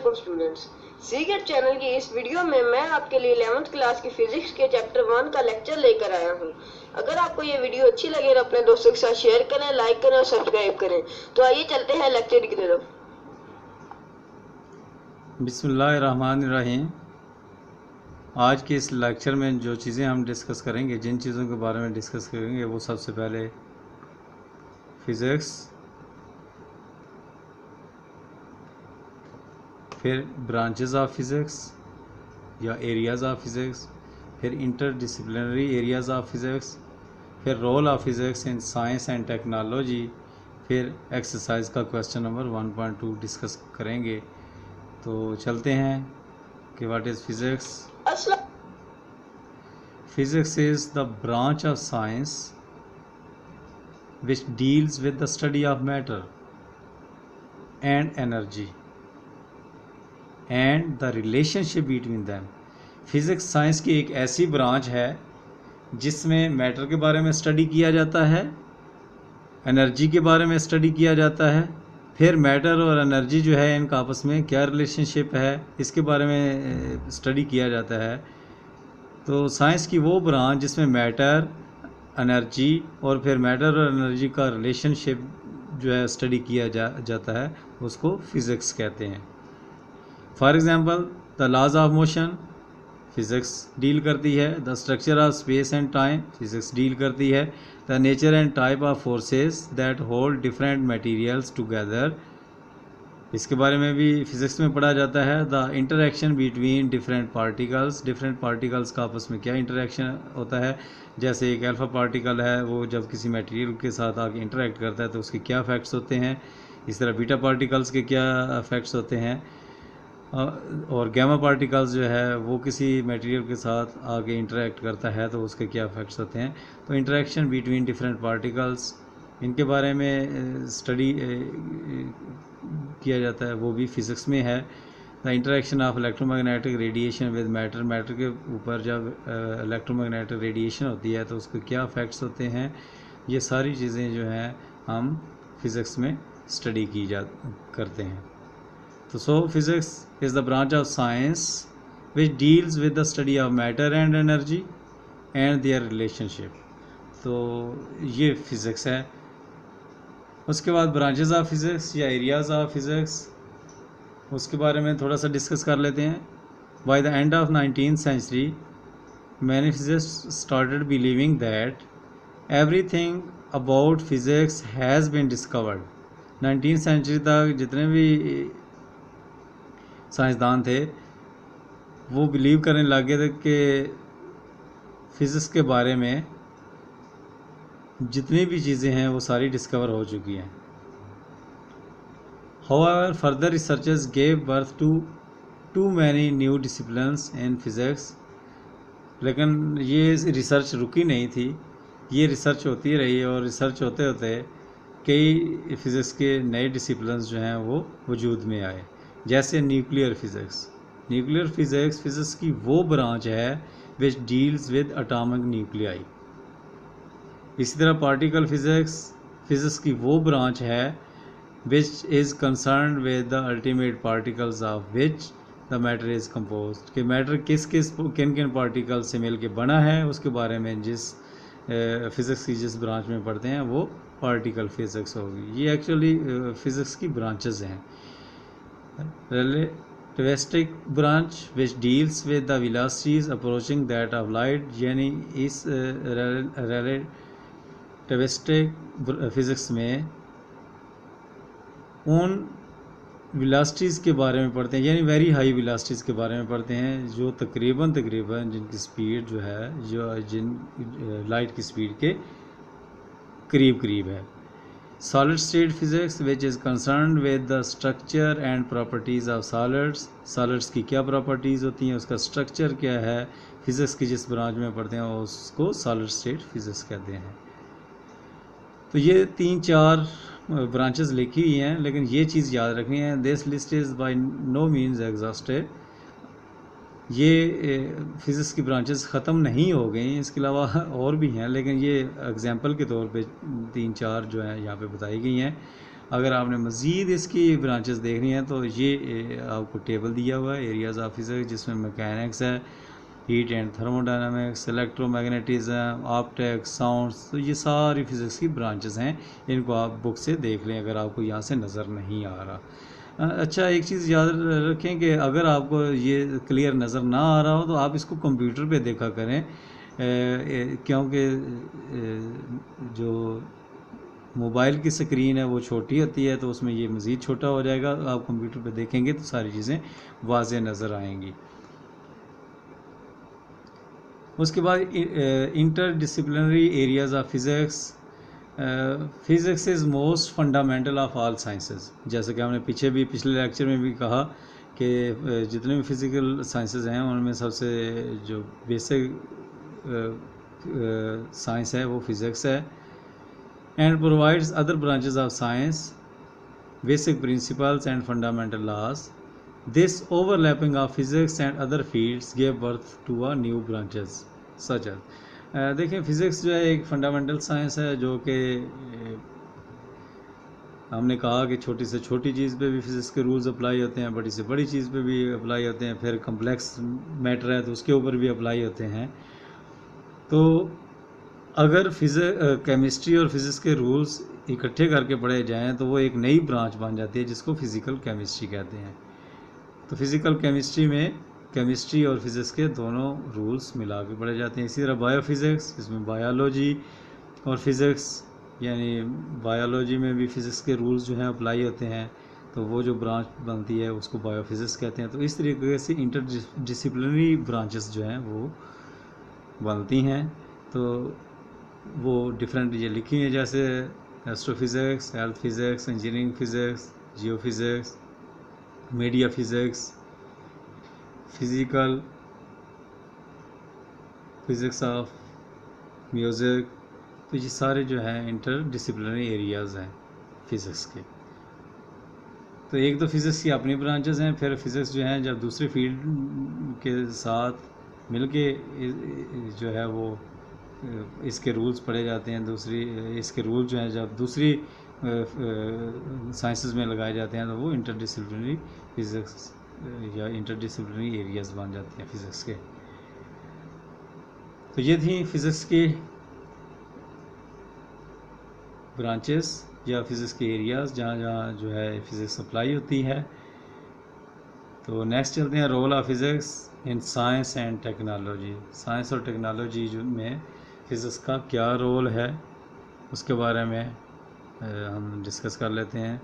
Welcome students, Seagate channel की इस video में मैं आपके लिए 11th क्लास की फिजिक्स के चैप्टर 1 का लेक्चर लेकर आया हूं। अगर आपको ये वीडियो अच्छी लगे तो अपने दोस्तों के साथ शेयर करें, लाइक करें और सब्सक्राइब करें। तो आइए चलते हैं लेक्चर की तरफ। बिस्मिल्लाहिर्रहमानिर्रहीम। आज के इस लेक्चर में जो चीज़ें हम डिस्कस करेंगे, जिन चीज़ों के बारे में डिस्कस करेंगे, वो सबसे पहले फिज़िक्स, फिर ब्रांचेस ऑफ फिज़िक्स या एरियाज़ ऑफ फिज़िक्स, फिर इंटरडिसिप्लिनरी एरियाज़ ऑफ फिज़िक्स, फिर role of physics in science and technology, फिर एक्सरसाइज का क्वेश्चन नंबर 1.2 डिस्कस करेंगे। तो चलते हैं कि what is physics. Physics is the branch of science which deals with the study of matter and energy and the relationship between them. Physics science की एक ऐसी ब्रांच है जिसमें मैटर के बारे में स्टडी किया जाता है, एनर्जी के बारे में स्टडी किया जाता है, फिर मैटर और एनर्जी जो है इनका आपस में क्या रिलेशनशिप है इसके बारे में स्टडी किया जाता है। तो साइंस की वो ब्रांच जिसमें मैटर, एनर्जी और फिर मैटर और एनर्जी का रिलेशनशिप जो है स्टडी किया जाता है उसको फिज़िक्स कहते हैं। For example the laws of motion physics deal करती है, the structure of space and time physics deal करती है, the nature and type of forces that hold different materials together इसके बारे में भी फिज़िक्स में पढ़ा जाता है। The interaction between different particles का आपस में क्या इंटरेक्शन होता है, जैसे एक अल्फ़ा पार्टिकल है वो जब किसी मटेरियल के साथ आके इंटरेक्ट करता है तो उसके क्या इफ़ेक्ट्स होते हैं, इस तरह बीटा पार्टिकल्स के क्या इफ़ेक्ट्स होते हैं, और गैमा पार्टिकल्स जो है वो किसी मटेरियल के साथ आके इंटरेक्ट करता है तो उसके क्या इफ़ेक्ट्स होते हैं। तो इंटरेक्शन बिटवीन डिफरेंट पार्टिकल्स इनके बारे में स्टडी किया जाता है, वो भी फिज़िक्स में है। The interaction of electromagnetic radiation with matter के ऊपर जब इलेक्ट्रोमैग्नेटिक रेडिएशन होती है तो उसके क्या इफ़ेक्ट्स होते हैं, ये सारी चीज़ें जो हैं हम फिज़िक्स में स्टडी करते हैं। तो so physics is the branch of science which deals with the study of matter and energy and their relationship. तो ये फिज़िक्स है। उसके बाद ब्रांचेस ऑफ फिज़िक्स या एरियाज़ ऑफ फिज़िक्स, उसके बारे में थोड़ा सा डिस्कस कर लेते हैं। By the end of 19th century many physicists started believing that everything about physics has been discovered. 19th century तक जितने भी साइंसदान थे वो बिलीव करने लगे थे कि फ़िज़िक्स के बारे में जितनी भी चीज़ें हैं वो सारी डिस्कवर हो चुकी हैं। However, further researches gave birth to too many new disciplines in physics। लेकिन ये रिसर्च रुकी नहीं थी, ये रिसर्च होती रही और रिसर्च होते होते कई फिज़िक्स के नए डिसिप्लिन्स जो हैं वो वजूद में आए, जैसे nuclear physics. Nuclear physics physics की वो ब्रांच है विच डील्स विद एटॉमिक न्यूक्लियाई। इसी तरह पार्टिकल फिज़िक्स की वो ब्रांच है which is concern with the ultimate particles of which the matter is composed. कि मैटर किन किन पार्टिकल से मिल के बना है उसके बारे में जिस फिज़िक्स की जिस ब्रांच में पढ़ते हैं वो पार्टिकल फिज़िक्स होगी। ये एक्चुअली फिज़िक्स की ब्रांचेस हैं। Relativistic branch which deals with the velocities approaching that of light, यानी इस रिलेटिविस्टिक फिज़िक्स में उन वेलोसिटीज़ के बारे में पढ़ते हैं, यानी वेरी हाई वेलोसिटीज़ के बारे में पढ़ते हैं जो तकरीबन जिनकी स्पीड जो है जिन लाइट की स्पीड के करीब है। Solid state physics which is concern with the structure and properties of solids की क्या प्रॉपर्टीज़ होती हैं, उसका स्ट्रक्चर क्या है, फिज़िक्स की जिस ब्रांच में पढ़ते हैं उसको सॉलिड स्टेट फिज़िक्स कहते हैं। तो ये 3-4 ब्रांचेस लिखी हुई हैं, लेकिन ये चीज़ याद रखनी है, this list is by no means exhaustive. ये फिज़िक्स की ब्रांचेस ख़त्म नहीं हो गई, इसके अलावा और भी हैं, लेकिन ये एग्जांपल के तौर पे 3-4 जो है यहाँ पे बताई गई हैं। अगर आपने मज़ीद इसकी ब्रांचेस देखनी है तो ये आपको टेबल दिया हुआ है एरियाज़ ऑफ फिज़िक्स, जिसमें मैकेनिक्स है, heat and thermodynamics, electromagnetism, optics, sounds. तो ये सारी फिज़िक्स की ब्रांचेस हैं, इनको आप बुक से देख लें अगर आपको यहाँ से नज़र नहीं आ रहा। अच्छा, एक चीज़ याद रखें कि अगर आपको ये क्लियर नज़र ना आ रहा हो तो आप इसको कंप्यूटर पे देखा करें, क्योंकि जो मोबाइल की स्क्रीन है वो छोटी होती है, तो उसमें ये मज़ीद छोटा हो जाएगा। आप कंप्यूटर पे देखेंगे तो सारी चीज़ें वाज़ेह नज़र आएंगी। उसके बाद inter disciplinary areas of physics. Physics is most fundamental of all sciences. जैसे कि हमने पिछले लेक्चर में भी कहा कि जितने भी फिज़िकल साइंसेस हैं उनमें सबसे जो बेसिक साइंस है वो फिज़िक्स है। And provides other branches of science basic principles and fundamental laws. This overlapping of physics and other fields give birth to a new branches such as. देखिए, physics जो है एक फंडामेंटल साइंस है, जो कि हमने कहा कि छोटी से छोटी चीज़ पे भी फिज़िक्स के रूल्स अप्लाई होते हैं, बड़ी से बड़ी चीज़ पे भी अप्लाई होते हैं, फिर कम्प्लेक्स मैटर है तो उसके ऊपर भी अप्लाई होते हैं। तो अगर केमिस्ट्री और फिज़िक्स के रूल्स इकट्ठे करके पढ़े जाएं तो वो एक नई ब्रांच बन जाती है जिसको फ़िज़िकल केमिस्ट्री कहते हैं। तो फिज़िकल केमिस्ट्री में केमिस्ट्री और फिज़िक्स के दोनों रूल्स मिला के पढ़े जाते हैं। इसी तरह बायोफिज़िक्स, इसमें बायोलॉजी और फिज़िक्स, यानी बायोलॉजी में भी फ़िज़िक्स के रूल्स जो हैं अप्लाई होते हैं, तो वो जो ब्रांच बनती है उसको बायोफिज़िक्स कहते हैं। तो इस तरीके से इंटर डिसिप्लिनरी ब्रांचेस जो हैं वो बनती हैं। तो वो डिफरेंट ये लिखी हैं, जैसे astrophysics, health physics, engineering physics, geophysics, media physics, physical physics of music. तो ये सारे जो हैं इंटर डिसिप्लिनरी एरियाज़ हैं फ़िज़िक्स के। तो एक तो फिज़िक्स की अपनी ब्रांचेस हैं, फिर फिज़िक्स जो हैं जब दूसरी फील्ड के साथ मिलके जो है वो इसके रूल्स पढ़े जाते हैं, इसके रूल जो हैं जब दूसरी साइंसेस में लगाए जाते हैं तो वो इंटरडिसिप्लिनरी फिज़िक्स या इंटरडिसिप्लिनरी एरियाज़ बन जाते हैं फ़िज़िक्स के। तो ये थी फ़िज़िक्स की ब्रांचेस या फिज़िक्स के एरियाज़ जहाँ जहाँ जो है फ़िज़िक्स अप्लाई होती है। तो नेक्स्ट चलते हैं role of physics in science and technology. Science और टेक्नोलॉजी में फ़िज़िक्स का क्या रोल है उसके बारे में हम डिस्कस कर लेते हैं।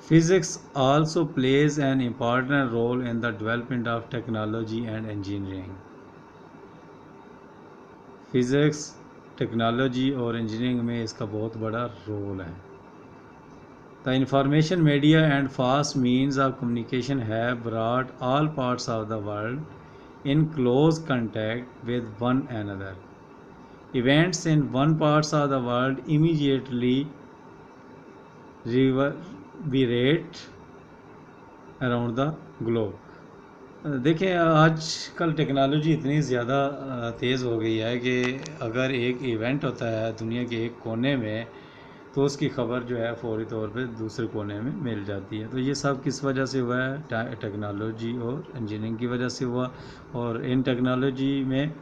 Physics also plays an important role in the development of technology and engineering. Physics technology और इंजीनियरिंग में इसका बहुत बड़ा रोल है। The information media and fast means of communication have brought all parts of the world in close contact with one another. Events in one parts of the world immediately reverberate around the globe. देखें, आजकल technology इतनी ज़्यादा तेज़ हो गई है कि अगर एक इवेंट होता है दुनिया के एक कोने में तो उसकी ख़बर जो है फ़ौरी तौर पे दूसरे कोने में मिल जाती है। तो ये सब किस वजह से हुआ है? टेक्नोलॉजी और इंजीनियरिंग की वजह से हुआ। और इन टेक्नोलॉजी में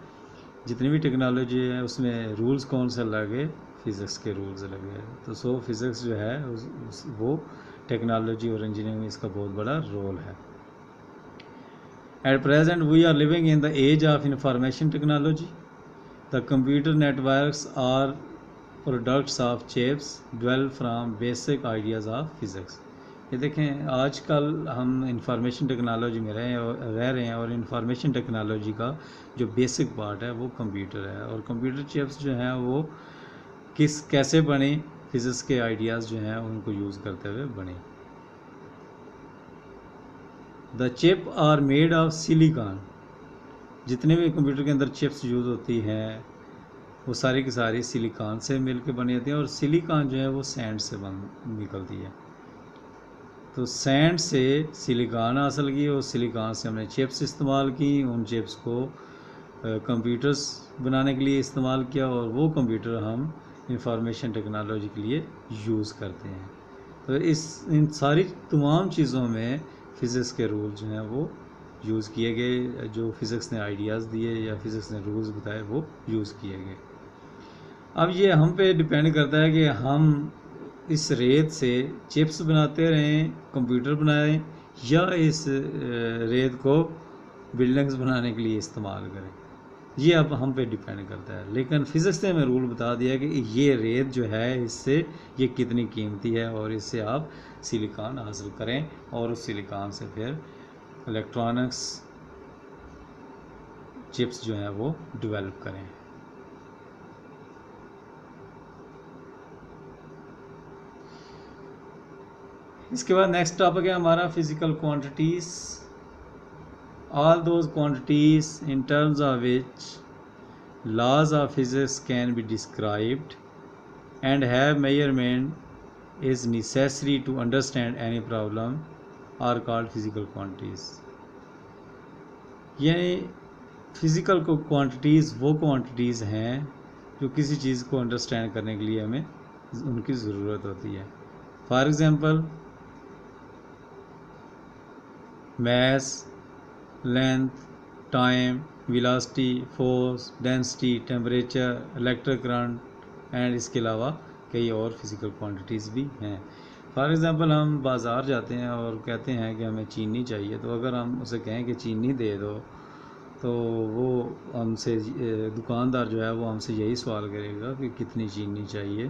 जितनी भी टेक्नोलॉजी है उसमें रूल्स कौन से लगे? फ़िज़िक्स के रूल्स लगे। तो फिज़िक्स जो है वो टेक्नोलॉजी और इंजीनियरिंग में इसका बहुत बड़ा रोल है। At present, we are living in the age of information technology. The computer networks are products of chips developed from basic ideas of physics. ये देखें, आजकल हम इंफॉर्मेशन टेक्नोलॉजी में रह रहे हैं और इंफॉर्मेशन टेक्नोलॉजी का जो बेसिक पार्ट है वो कंप्यूटर है। और कंप्यूटर चिप्स जो हैं वो कैसे बने? फिज़िक्स के आइडियाज़ जो हैं उनको यूज़ करते हुए बने। The chip are made of silicon. जितने भी कंप्यूटर के अंदर चिप्स यूज़ होती हैं वो सारी की सारी सिलिकॉन से मिल के बनी होती हैं। और सिलिकॉन जो है वो सैंड से निकलती है। तो सैंड से सिलिकॉन हासिल की और सिलिकॉन से हमने चिप्स इस्तेमाल की। उन चिप्स को कंप्यूटर्स बनाने के लिए इस्तेमाल किया और वो कंप्यूटर हम इंफॉर्मेशन टेक्नोलॉजी के लिए यूज़ करते हैं। तो इन सारी तमाम चीज़ों में फ़िज़िक्स के रूल जो हैं वो यूज़ किए गए, जो फ़िज़िक्स ने आइडियाज़ दिए या फ़िज़िक्स ने रूल्स बताए वो यूज़ किए गए। अब ये हम पे डिपेंड करता है कि हम इस रेत से चिप्स बनाते रहें, कंप्यूटर बनाएं, या इस रेत को बिल्डिंग्स बनाने के लिए इस्तेमाल करें। ये अब हम पे डिपेंड करता है। लेकिन फ़िज़िक्स ने हमें रूल बता दिया कि ये रेत जो है इससे ये कितनी कीमती है और इससे आप सिलिकॉन हासिल करें और उस सिलिकॉन से फिर इलेक्ट्रॉनिक्स चिप्स जो हैं वो डेवलप करें। इसके बाद नेक्स्ट टॉपिक है हमारा physical quantities. All those quantities in terms of which laws of physics can be described and have measurement is necessary to understand any problem are called physical quantities। यानी physical quantities वो quantities हैं जो किसी चीज़ को understand करने के लिए हमें उनकी ज़रूरत होती है। For example mass, length, time, velocity, force, density, temperature, electric current and इसके अलावा कई और फिज़िकल क्वांटिटीज़ भी हैं। फॉर एग्ज़ाम्पल हम बाज़ार जाते हैं और कहते हैं कि हमें चीनी चाहिए, तो अगर हम उसे कहें कि चीनी दे दो तो वो हमसे दुकानदार जो है वो हमसे यही सवाल करेगा कि कितनी चीनी चाहिए,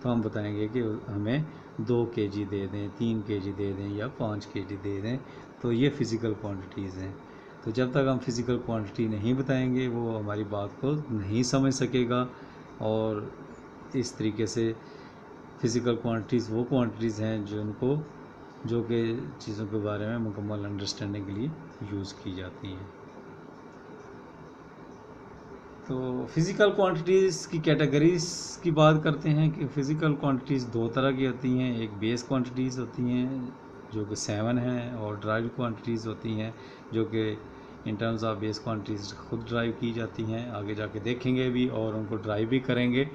तो हम बताएंगे कि हमें 2 kg दे दें, 3 kg दे दें या 5 kg दे दें। तो ये फ़िज़िकल क्वांटिटीज़ हैं। तो जब तक हम फिज़िकल क्वांटिटी नहीं बताएंगे वो हमारी बात को नहीं समझ सकेगा। और इस तरीके से फ़िज़िकल क्वांटिटीज़ वो क्वांटिटीज़ हैं जो कि चीज़ों के बारे में मुकम्मल अंडरस्टैंडिंग के लिए यूज़ की जाती हैं। तो फ़िज़िकल क्वांटिटीज़ की कैटेगरीज़ की बात करते हैं कि फ़िज़िकल क्वांटिटीज़ 2 तरह की होती हैं। एक बेस क्वांटिटीज़ होती हैं जो कि 7 हैं, और ड्राइव क्वांटिटीज़ होती हैं जो कि इन टर्म्स ऑफ बेस क्वांटिटीज़ खुद ड्राइव की जाती हैं। आगे जाके देखेंगे भी और उनको ड्राइव भी करेंगे।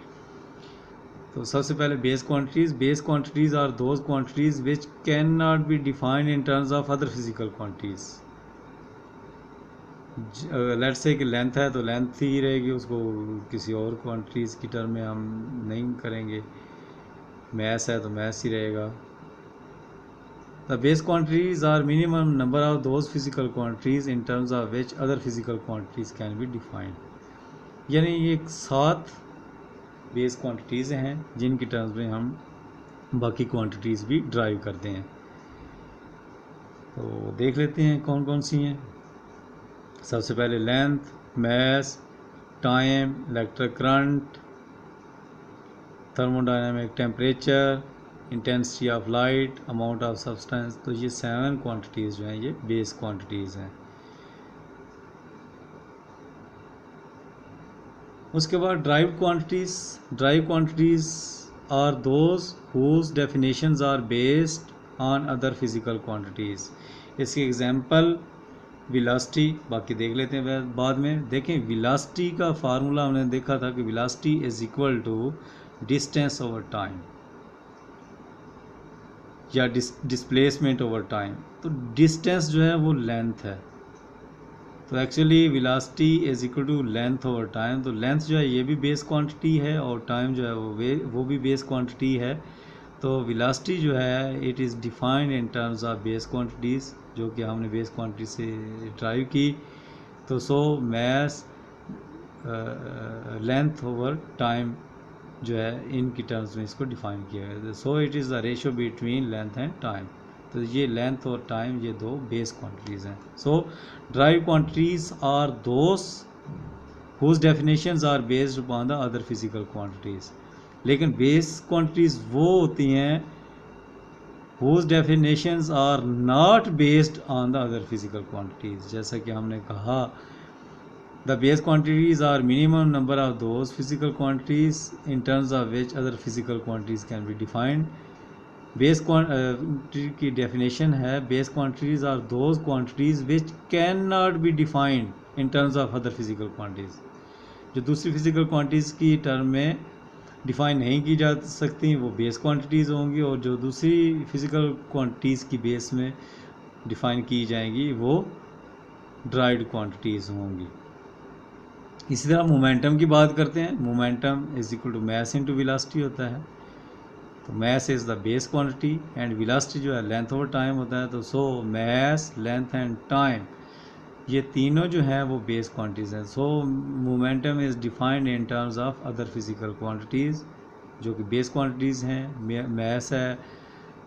तो सबसे पहले base quantities are those quantities which can not be defined in terms of other physical quantities. Let's say कि लेंथ है तो लेंथ ही रहेगी, उसको किसी और क्वांटिटीज़ की टर्म में हम नहीं करेंगे। मैस है तो मैस ही रहेगा। The base quantities are minimum number of those physical quantities in terms of which other physical quantities can be defined. यानी ये 7 बेस क्वांटिटीज़ हैं जिनकी टर्म्स में हम बाकी क्वांटिटीज़ भी ड्राइव करते हैं। तो देख लेते हैं कौन कौन सी हैं। सबसे पहले length, mass, time, electric current, thermodynamic temperature, intensity of light, amount of substance. तो ये 7 क्वांटिटीज़ जो हैं ये बेस क्वांटिटीज़ हैं। उसके बाद derived quantities are those whose definitions are based on other physical quantities. इसके एग्जांपल वेलोसिटी, बाकी देख लेते हैं बाद में। देखें वेलोसिटी का फार्मूला हमने देखा था कि velocity is equal to distance over time या डिस्प्लेसमेंट ओवर टाइम। तो डिस्टेंस जो है वो लेंथ है, तो actually velocity is equal to length over time. तो लेंथ जो है ये भी बेस क्वांटिटी है और टाइम जो है वो भी बेस क्वांटिटी है। तो वेलोसिटी जो है it is defined in terms of base quantities, जो कि हमने बेस क्वांटिटी से ड्राइव की। तो so mass, length over time जो है इनकी टर्म्स में इसको डिफाइन किया गया है। So it is the ratio between length and time. तो ये लेंथ और टाइम ये 2 बेस क्वांटिटीज़ हैं। So derived quantities are those whose definitions are based upon the other physical quantities. लेकिन बेस क्वांटिटीज़ वो होती हैं whose definitions are not based on the other physical quantities। जैसा कि हमने कहा the base quantities are minimum number of those physical quantities in terms of which other physical quantities can be defined। Base quantity की definition है base quantities are those quantities which can not be defined in terms of other physical quantities. जो दूसरी physical quantities की term में define नहीं की जा सकती वो बेस क्वांटिटीज़ होंगी, और जो दूसरी फिज़िकल क्वांटिटीज़ की बेस में डिफ़ाइन की जाएंगी वो ड्राइड क्वांटिटीज़ होंगी। इसी तरह मोमेंटम की बात करते हैं। Momentum is equal to mass into velocity होता है। तो mass is the base quantity and velocity जो है लेंथ ओवर टाइम होता है। तो so mass, length and time, ये तीनों जो हैं वो बेस क्वांटिटीज़ हैं। So momentum is defined in terms of other physical quantities जो कि बेस क्वांटिटीज़ हैं। मैस है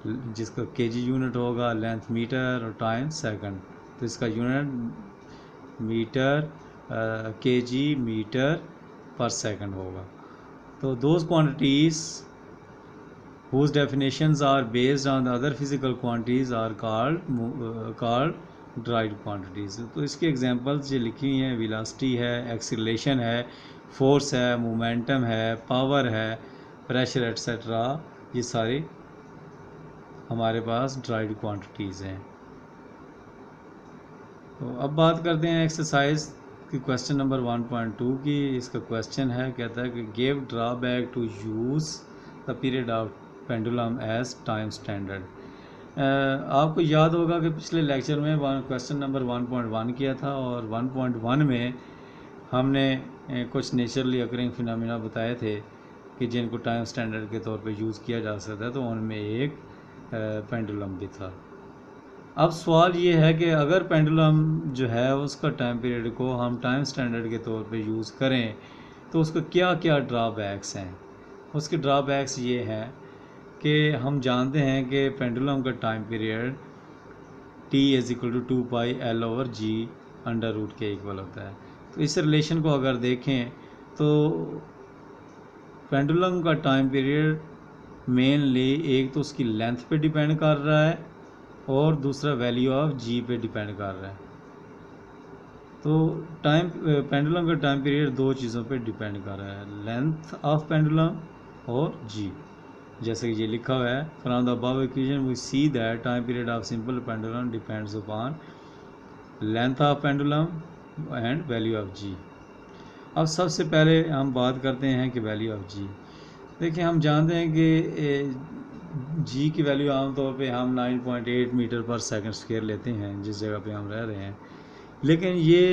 जिसका केजी यूनिट होगा, लेंथ मीटर और टाइम सेकंड। तो इसका यूनिट मीटर, केजी, मीटर पर सेकंड होगा। तो those quantities whose definitions are based on the other physical quantities are called derived quantities। तो इसके एग्जांपल्स जो लिखी हुई हैं, वेलोसिटी है, एक्सीलरेशन है, फोर्स है, मोमेंटम है, पावर है, प्रेशर एट्सेट्रा, ये सारे हमारे पास derived quantities हैं। तो अब बात करते हैं एक्सरसाइज की क्वेश्चन नंबर 1.2 की। इसका क्वेश्चन है, कहता है कि give drawback to use the period of pendulum as time standard. आपको याद होगा कि पिछले लेक्चर में क्वेश्चन नंबर 1.1 किया था, और 1.1 में हमने कुछ नेचुरली अकरिंग फिनोमेना बताए थे कि जिनको टाइम स्टैंडर्ड के तौर पे यूज़ किया जा सकता है। तो उनमें एक पेंडुलम भी था। अब सवाल ये है कि अगर पेंडुलम जो है उसका टाइम पीरियड को हम टाइम स्टैंडर्ड के तौर पे यूज़ करें तो उसका क्या क्या ड्रॉबैक्स हैं। उसके ड्रॉबैक्स ये हैं कि हम जानते हैं कि पेंडुलम का time period t is equal to 2 pi L over G under root के इक्वल होता है। तो इस रिलेशन को अगर देखें तो पेंडुलम का टाइम पीरियड मेनली एक तो उसकी लेंथ पे डिपेंड कर रहा है और दूसरा वैल्यू ऑफ जी पे डिपेंड कर रहा है। तो पेंडुलम का टाइम पीरियड दो चीज़ों पे डिपेंड कर रहा है, लेंथ ऑफ पेंडुलम और जी। जैसे कि ये लिखा हुआ है, from the above equation we see that time period of simple pendulum depends upon length of pendulum and value of g. अब सबसे पहले हम बात करते हैं कि वैल्यू ऑफ जी। देखिए, हम जानते हैं कि जी की वैल्यू आमतौर पे हम 9.8 मीटर पर सेकंड स्क्वायर लेते हैं जिस जगह पे हम रह रहे हैं, लेकिन ये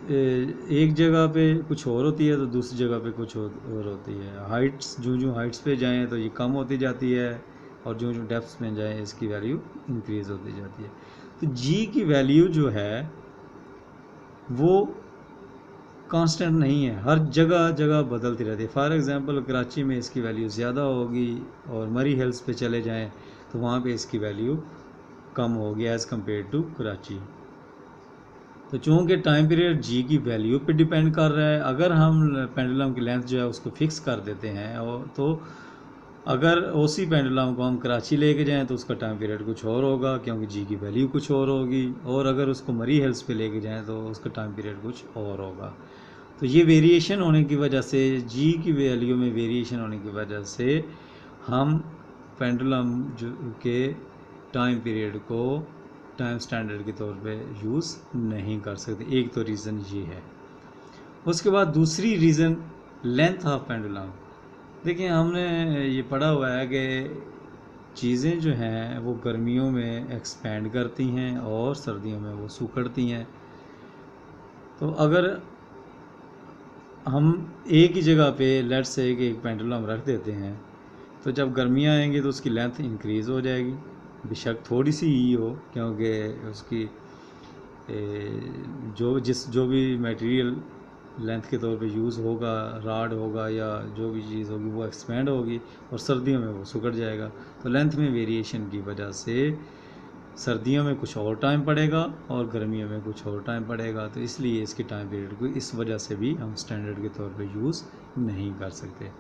एक जगह पे कुछ और होती है तो दूसरी जगह पे कुछ और होती है। हाइट्स जो हाइट्स पे जाएं तो ये कम होती जाती है, और जो डेप्थ्स में जाएं इसकी वैल्यू इंक्रीज़ होती जाती है। तो जी की वैल्यू जो है वो कांस्टेंट नहीं है, हर जगह बदलती रहती है। फॉर एग्जांपल कराची में इसकी वैल्यू ज़्यादा होगी और मरी हिल्स पे चले जाएं तो वहाँ पे इसकी वैल्यू कम होगी एज़ कम्पेयर टू कराची। तो चूँकि टाइम पीरियड जी की वैल्यू पे डिपेंड कर रहा है, अगर हम पेंडुलम की लेंथ जो है उसको फिक्स कर देते हैं, और तो अगर उसी पेंडुलम को हम कराची लेके जाएं तो उसका टाइम पीरियड कुछ और होगा क्योंकि जी की वैल्यू कुछ और होगी, और अगर उसको मरी हिल्स पे लेके जाएं तो उसका टाइम पीरियड कुछ और होगा। तो ये वेरिएशन होने की वजह से, जी की वैल्यू में वेरिएशन होने की वजह से हम पेंडुलम जो के टाइम पीरियड को टाइम स्टैंडर्ड के तौर पे यूज़ नहीं कर सकते। एक तो रीज़न ये है। उसके बाद दूसरी रीज़न लेंथ ऑफ पेंडुलम। देखिए, हमने ये पढ़ा हुआ है कि चीज़ें जो हैं वो गर्मियों में एक्सपेंड करती हैं और सर्दियों में वो सिकुड़ती हैं। तो अगर हम एक ही जगह पे लेट्स से एक पेंडुलम रख देते हैं तो जब गर्मियाँ आएंगी तो उसकी लेंथ इंक्रीज़ हो जाएगी, बेशक थोड़ी सी ही हो, क्योंकि उसकी जो भी मटेरियल लेंथ के तौर पे यूज़ होगा, राड होगा या जो भी चीज़ होगी वो एक्सपेंड होगी और सर्दियों में वो सिकुड़ जाएगा। तो लेंथ में वेरिएशन की वजह से सर्दियों में कुछ और टाइम पड़ेगा और गर्मियों में कुछ और टाइम पड़ेगा। तो इसलिए इसके टाइम पीरियड को इस वजह से भी हम स्टैंडर्ड के तौर पे यूज़ नहीं कर सकते।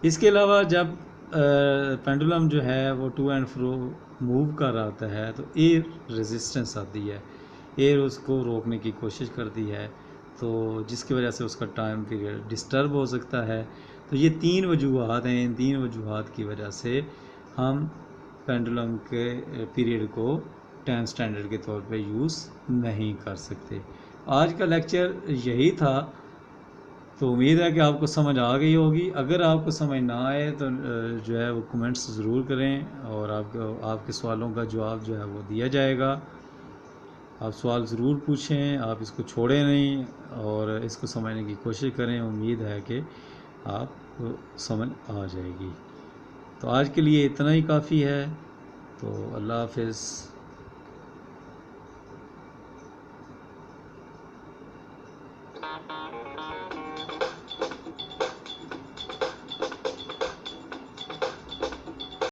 इसके अलावा जब पेंडुलम जो है वो टू एंड फ्रो मूव कर रहा होता है तो एयर रेजिस्टेंस आती है, एयर उसको रोकने की कोशिश करती है, तो जिसकी वजह से उसका टाइम पीरियड डिस्टर्ब हो सकता है। तो ये तीन वजूहात हैं, इन तीन वजूहात की वजह से हम पेंडुलम के पीरियड को टाइम स्टैंडर्ड के तौर पे यूज़ नहीं कर सकते। आज का लेक्चर यही था। तो उम्मीद है कि आपको समझ आ गई होगी। अगर आपको समझ ना आए तो जो है वो कमेंट्स ज़रूर करें और आपके सवालों का जवाब जो है वो दिया जाएगा। आप सवाल ज़रूर पूछें, आप इसको छोड़ें नहीं और इसको समझने की कोशिश करें। उम्मीद है कि आपको समझ आ जाएगी। तो आज के लिए इतना ही काफ़ी है। तो अल्लाह हाफ़िज़।